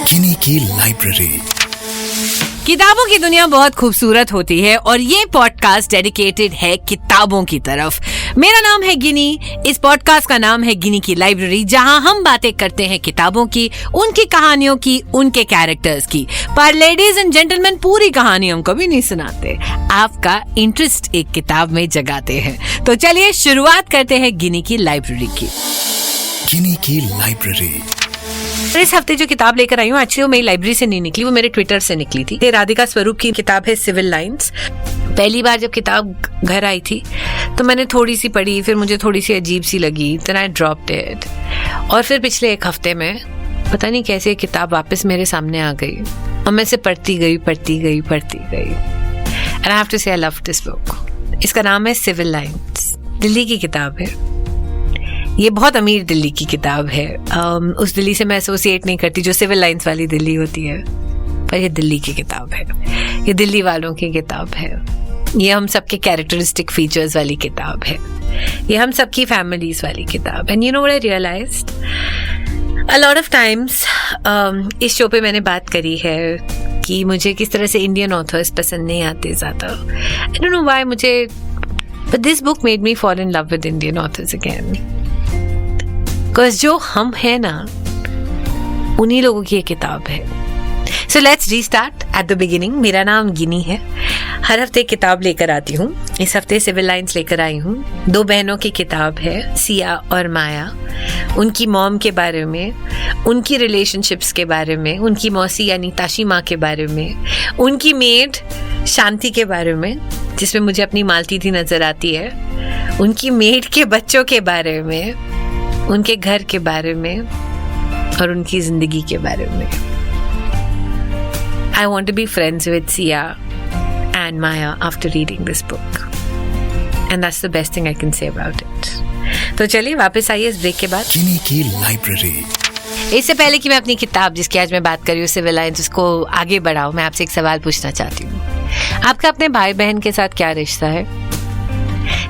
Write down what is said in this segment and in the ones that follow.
गिनी की लाइब्रेरी। किताबों की दुनिया बहुत खूबसूरत होती है और ये पॉडकास्ट डेडिकेटेड है किताबों की तरफ। मेरा नाम है गिनी। इस पॉडकास्ट का नाम है गिनी की लाइब्रेरी, जहां हम बातें करते हैं किताबों की, उनकी कहानियों की, उनके कैरेक्टर्स की। पर लेडीज एंड जेंटलमैन, पूरी कहानी हम कभी नहीं सुनाते, आपका इंटरेस्ट एक किताब में जगाते हैं। तो चलिए शुरुआत करते हैं गिनी की लाइब्रेरी की। गिनी की लाइब्रेरी। इस हफ्ते जो किताब लेकर आई हूँ, एक्चुअली वो मेरी लाइब्रेरी से नहीं निकली, वो मेरे ट्विटर से निकली थी। ये राधिका स्वरूप की किताब है सिविल लाइंस। पहली बार जब किताब घर आई थी तो मैंने थोड़ी सी पढ़ी, फिर मुझे थोड़ी सी अजीब सी लगी, देन आई ड्रॉप्ड इट। और फिर पिछले एक हफ्ते में पता नहीं कैसे ये किताब वापस मेरे सामने आ गई और मैं इसे पढ़ती गई। एंड आई हैव टू से आई लव दिस बुक। इसका नाम है सिविल लाइंस। दिल्ली की किताब है। ये बहुत अमीर दिल्ली की किताब है। उस दिल्ली से मैं एसोसिएट नहीं करती जो सिविल लाइंस वाली दिल्ली होती है, पर ये दिल्ली की किताब है। ये दिल्ली वालों की किताब है। ये हम सबके कैरेक्टरिस्टिक फीचर्स वाली किताब है। ये हम सबकी फैमिलीज वाली किताब। And you know what I realised a lot of times, इस शो पे मैंने बात करी है कि मुझे किस तरह से इंडियन ऑथर्स पसंद नहीं आते ज़्यादा। आई डोंट नो व्हाई मुझे, but this book made me fall in love with Indian authors again. Because जो हम हैं ना, उन्हीं लोगों की ये किताब है। So let's restart at the beginning. मेरा नाम गिनी है। हर हफ्ते किताब लेकर आती हूँ। इस हफ्ते सिविल लाइंस लेकर आई हूँ। दो बहनों की किताब है, सिया और माया। उनकी मॉम के बारे में, उनकी रिलेशनशिप्स के बारे में, उनकी मौसी यानी ताशी माँ के बारे में, उनकी मेड शांति के बारे में जिसमें मुझे अपनी मालती थी नजर आती है, उनकी मेड के बच्चों के बारे में, उनके घर के बारे में और उनकी जिंदगी के बारे में। I want to be friends with Sia and Maya after reading this book. And that's the best thing I can say about it. तो चलिए वापस आइए इस ब्रेक के बाद। गिनी की लाइब्रेरी। इससे पहले कि मैं अपनी किताब जिसकी आज मैं बात कर रही हूँ सिविल लाइंस, उसको आगे बढ़ाऊँ, मैं आपसे एक सवाल पूछना चाहती हूँ। आपका अपने भाई बहन के साथ क्या रिश्ता है?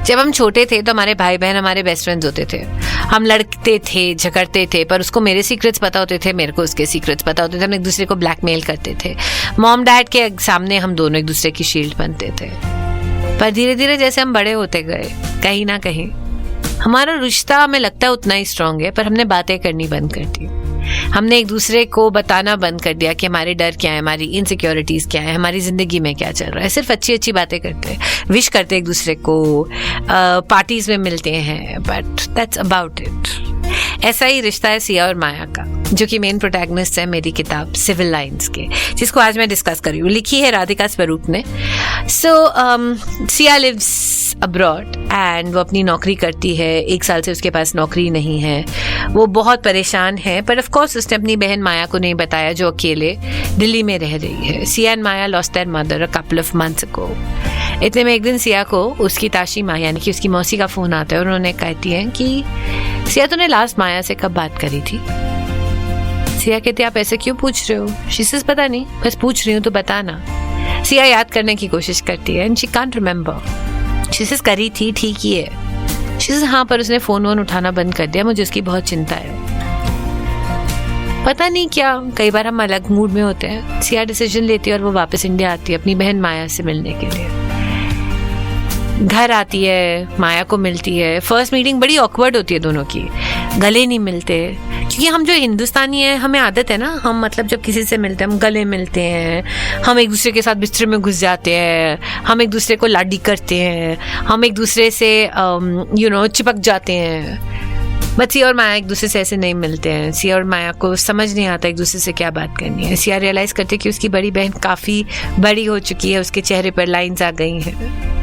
जब हम छोटे थे तो हमारे भाई बहन हमारे बेस्ट फ्रेंड्स होते थे। हम लड़ते थे, झगड़ते थे, पर उसको मेरे सीक्रेट्स पता होते थे, मेरे को उसके सीक्रेट्स पता होते थे। हम एक दूसरे को ब्लैकमेल करते थे। मॉम डैड के सामने हम दोनों एक दूसरे की शील्ड बनते थे। पर धीरे धीरे जैसे हम बड़े होते गए, कहीं ना कहीं हमारा रिश्ता हमें लगता है उतना ही स्ट्रांग है, पर हमने बातें करनी बंद कर दी। हमने एक दूसरे को बताना बंद कर दिया कि हमारे डर क्या है, हमारी इनसिक्योरिटीज क्या है, हमारी जिंदगी में क्या चल रहा है। सिर्फ अच्छी अच्छी बातें करते हैं, विश करते एक दूसरे को, पार्टीज में मिलते हैं, बट दैट्स अबाउट इट। ऐसा ही रिश्ता है सिया और माया का, जो कि मेन प्रोटैगनिस्ट है मेरी किताब सिविल लाइंस के, जिसको आज मैं डिस्कस कर रही हूँ। लिखी है राधिका स्वरूप ने। सिया लिव्स अब्रॉड एंड वो अपनी नौकरी करती है। 1 साल से उसके पास नौकरी नहीं है। वो बहुत परेशान है, पर ऑफ कोर्स उसने अपनी बहन माया को नहीं बताया, जो अकेले दिल्ली में रह रही है। Siya and Maya lost their mother a couple of months ago. इतने में एक दिन सिया को उसकी ताशी माँ यानी कि उसकी मौसी का फोन आता है और उन्होंने कहती है कि सिया, तूने लास्ट माया से कब बात करी थी? सिया कहती है, आप ऐसे क्यों पूछ रहे हो? शी सेज, पता नहीं, बस पूछ रही हूँ तो बताना। सिया याद करने की कोशिश करती है and she can't remember. She says, करी थी, ठीक ही है। शी सेज, हाँ, पर उसने फोन उठाना बंद कर दिया, मुझे उसकी बहुत चिंता है। पता नहीं क्या, कई बार हम अलग मूड में होते हैं। सिया डिसीजन लेती है और वो वापस इंडिया आती है अपनी बहन माया से मिलने के लिए। घर आती है, माया को मिलती है। फर्स्ट मीटिंग बड़ी ऑकवर्ड होती है दोनों की, गले नहीं मिलते, क्योंकि हम जो हिंदुस्तानी हैं, हमें आदत है ना, हम मतलब जब किसी से मिलते हैं हम गले मिलते हैं, हम एक दूसरे के साथ बिस्तर में घुस जाते हैं, हम एक दूसरे को लाडी करते हैं, हम एक दूसरे से चिपक जाते हैं। बट सिया और माया एक दूसरे से ऐसे नहीं मिलते हैं। सिया और माया को समझ नहीं आता एक दूसरे से क्या बात करनी है। सिया रियलाइज करती है कि उसकी बड़ी बहन काफ़ी बड़ी हो चुकी है, उसके चेहरे पर लाइंस आ गई हैं।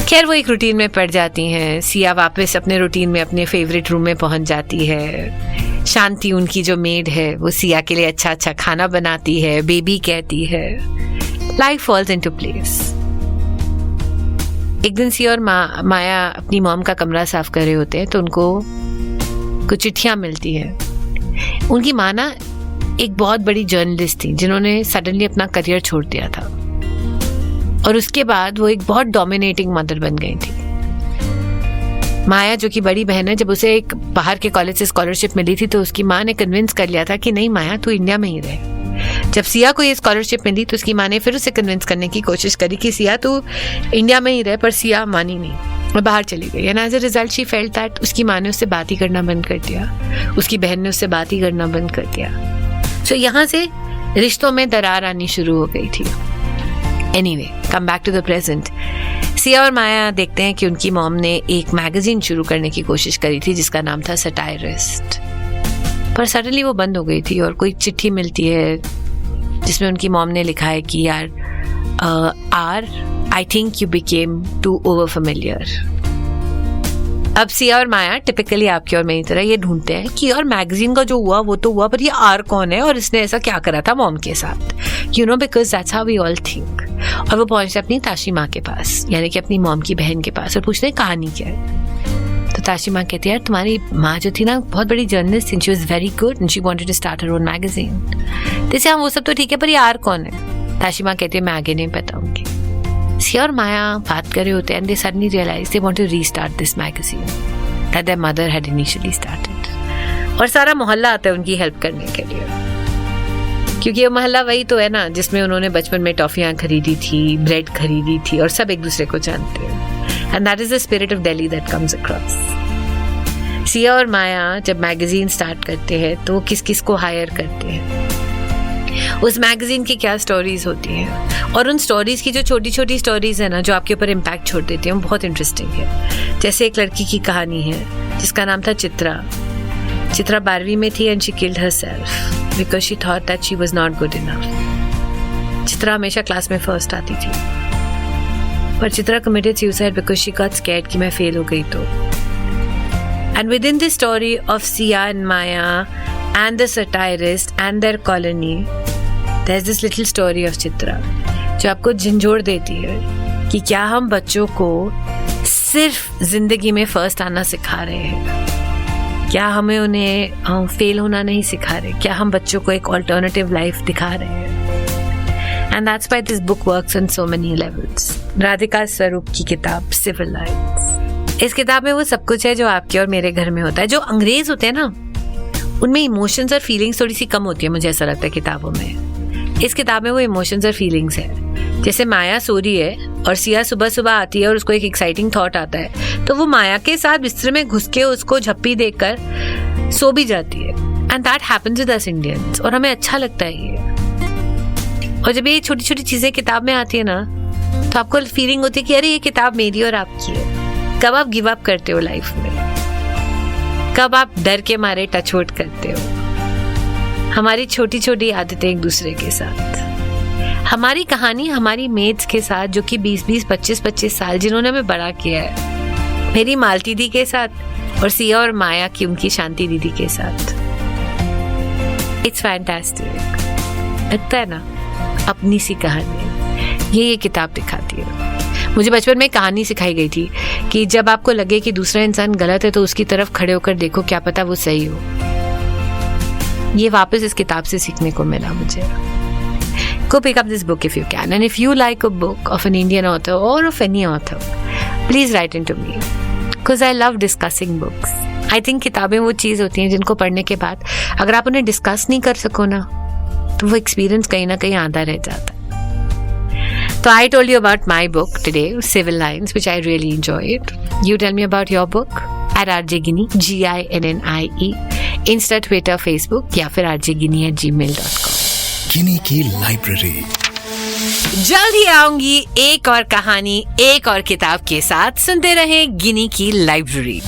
खैर वो एक रूटीन में पड़ जाती हैं। सिया वापस अपने रूटीन में अपने फेवरेट रूम में पहुंच जाती है। शांति उनकी जो मेड है वो सिया के लिए अच्छा अच्छा खाना बनाती है, बेबी कहती है। Life falls into place. एक दिन सिया और माया अपनी मॉम का कमरा साफ कर रहे होते हैं तो उनको कुछ चिट्ठियां मिलती हैं। उनकी माँ ना एक बहुत बड़ी जर्नलिस्ट थी जिन्होंने सडनली अपना करियर छोड़ दिया था और उसके बाद वो एक बहुत डोमिनेटिंग मदर बन गई थी। माया जो कि बड़ी बहन है, जब उसे एक बाहर के कॉलेज से स्कॉलरशिप मिली थी तो उसकी माँ ने कन्विंस कर लिया था कि नहीं माया तू इंडिया में ही रहे। जब सिया को ये स्कॉलरशिप मिली तो उसकी माँ ने फिर उसे कन्विंस करने की कोशिश करी कि सिया तू इंडिया में ही रहे, पर सिया मानी नहीं और बाहर चली गई। And as a result she felt that उसकी माँ ने उससे बात ही करना बंद कर दिया, उसकी बहन ने उससे बात ही करना बंद कर दिया। सो यहाँ से रिश्तों में दरार आनी शुरू हो गई थी। Anyway, come back to the present. Siya और माया देखते हैं कि उनकी मॉम ने एक मैगजीन शुरू करने की कोशिश करी थी जिसका नाम था सटायरिस्ट, पर सडनली वो बंद हो गई थी। और कोई चिट्ठी मिलती है जिसमें उनकी मॉम ने लिखा है कि यार I think you became too over familiar. अब सिया और माया टिपिकली आपकी और मेरी तरह ये ढूंढते हैं कि यार मैगजीन का जो हुआ वो तो हुआ, पर ये आर कौन है और इसने ऐसा क्या करा था मॉम के साथ, you know, because that's how we all think. और वो पहुंचते अपनी ताशी माँ के पास, यानी कि अपनी मॉम की बहन के पास, और पूछते हैं कहानी क्या है। तो ताशी माँ कहती है यार तुम्हारी माँ जो थी ना बहुत बड़ी जर्नलिस्ट थी, she was very good and she wanted to start her own magazine. जैसे हाँ वो सब तो ठीक है, पर ये आर कौन है। ताशी माँ कहती है मैं आगे नहीं बताऊंगी। सिया और माया बात कर रहे होते हैं, and they suddenly realize they want to restart this magazine that their mother had initially started. और सारा मोहल्ला आता है उनकी हेल्प करने के लिए, क्योंकि ये मोहल्ला वही तो है ना जिसमें उन्होंने बचपन में टॉफियाँ खरीदी थी, ब्रेड खरीदी थी, और सब एक दूसरे को जानते हैं। And that is the spirit of Delhi that comes across. Siya और माया जब मैगजीन स्टार्ट करते हैं तो किस किस को हायर करते हैं, उस मैगजीन की क्या स्टोरीज होती हैं, और उन स्टोरीज की जो छोटी छोटी स्टोरीज है ना जो आपके ऊपर इम्पैक्ट छोड़ देती हैं वो बहुत इंटरेस्टिंग है। जैसे एक लड़की की कहानी है जिसका नाम था चित्रा। चित्रा 12वीं में थी and she killed herself because she thought that she was not good enough. Chitra हमेशा क्लास में फर्स्ट आती थी, पर Chitra committed suicide because she got scared कि मैं फेल हो गई तो। And with in this story of Siya and Maya and the satirist and their colony, there's this little story of Chitra जो आपको झंझोड़ देती है कि क्या हम बच्चों को सिर्फ जिंदगी में फर्स्ट आना सिखा रहे हैं, क्या हमें उन्हें फेल होना नहीं सिखा रहे, क्या हम बच्चों को एक ऑल्टरनेटिव लाइफ दिखा रहे हैं। And that's why this book works on so many levels. Radhika स्वरूप की किताब सिविल लाइन्स, इस किताब में वो सब कुछ है जो आपके और मेरे घर में होता है। जो अंग्रेज होते हैं ना उनमें इमोशंस और फीलिंग्स थोड़ी सी कम होती है, मुझे ऐसा लगता है किताबों में। इस किताब में वो इमोशंस और फीलिंग्स है। जैसे माया सो रही है और सिया सुबह सुबह आती है और उसको एक एक्साइटिंग थॉट आता है तो वो माया के साथ बिस्तर में घुस के उसको झप्पी देकर सो भी जाती है। And that happens with us Indians, और हमें अच्छा लगता है ये। और जब ये छोटी छोटी चीजें किताब में आती है ना तो आपको फीलिंग होती है कि अरे ये किताब मेरी और आपकी है। कब आप गिव अप करते हो लाइफ में, कब आप डर के मारे टच वुड करते हो। हमारी छोटी छोटी आदतें एक दूसरे के साथ, हमारी कहानी हमारी मेट्स के साथ जो कि 20-20, 25-25 साल जिन्होंने हमें बड़ा किया है, मेरी मालती दी के साथ और सिया और माया की उनकी शांति दीदी के साथ। इट्स फैंटास्टिक, लगता है ना अपनी सी कहानी ये किताब दिखाती है। मुझे बचपन में कहानी सिखाई गई थी कि जब आपको लगे कि दूसरा इंसान गलत है तो उसकी तरफ खड़े होकर देखो, क्या पता वो सही हो। ये वापस इस किताब से सीखने को मिला मुझे। Go pick up this book if you can, and if you like a book of an Indian author or of any author, please write into me because I love discussing books. I think किताबें वो चीज़ होती हैं जिनको पढ़ने के बाद अगर आप उन्हें डिस्कस नहीं कर सको ना तो वो एक्सपीरियंस कहीं ना कहीं आधा रह जाता है। So I told you about my book today, Civil Lines, which I really enjoyed. You tell me about your book at RJ Ginnie, GINNIE, Insta, Twitter, Facebook या फिर rjginnie@gmail.com. गिनी की लाइब्रेरी जल्द ही आऊंगी एक और कहानी, एक और किताब के साथ। सुनते रहें गिनी की लाइब्रेरी।